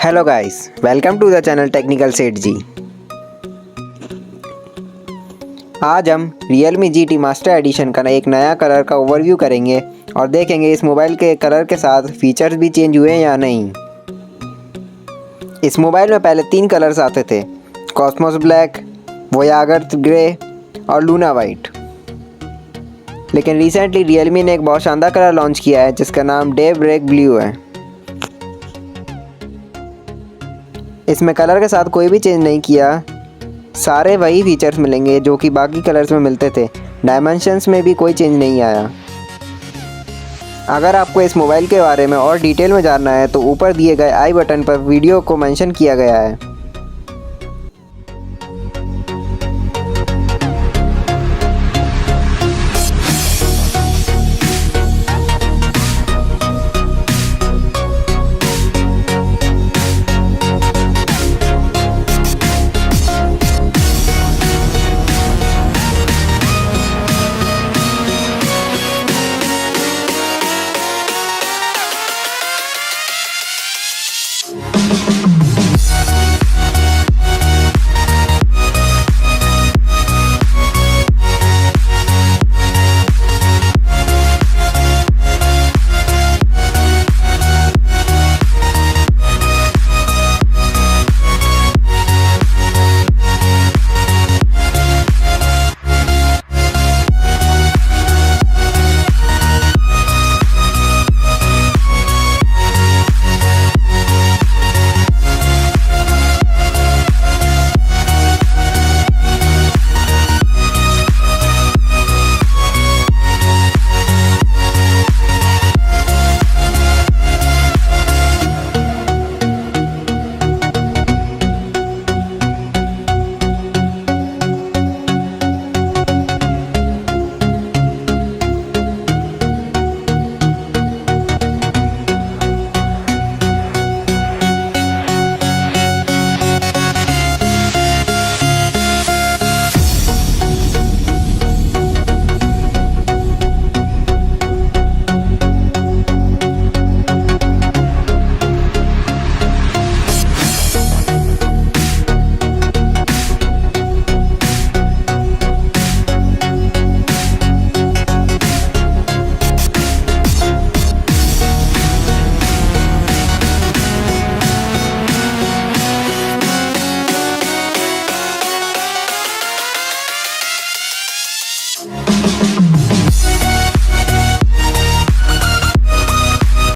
Hello guys, welcome to the channel technical Seth ji. आज हम Realme GT master addition का एक नया कलर का ओवरव्यू करेंगे और देखेंगे इस मोबाइल के कलर के साथ फीचर्स भी चेंज हुए या नहीं। इस मोबाइल में पहले 3 कलर्स आते थे, कॉस्मोस ब्लैक, वोयागर ग्रे और लूना वाइट। लेकिन रिसेंटली Realme ने एक बहुत शानदार कलर लॉन्च किया है जिसका नाम Daybreak ब्लू है। इसमें कलर के साथ कोई भी चेंज नहीं किया, सारे वही फीचर्स मिलेंगे जो कि बाकी कलर्स में मिलते थे। डायमेंशंस में भी कोई चेंज नहीं आया। अगर आपको इस मोबाइल के बारे में और डिटेल में जानना है तो ऊपर दिए गए आई बटन पर वीडियो को मेंशन किया गया है।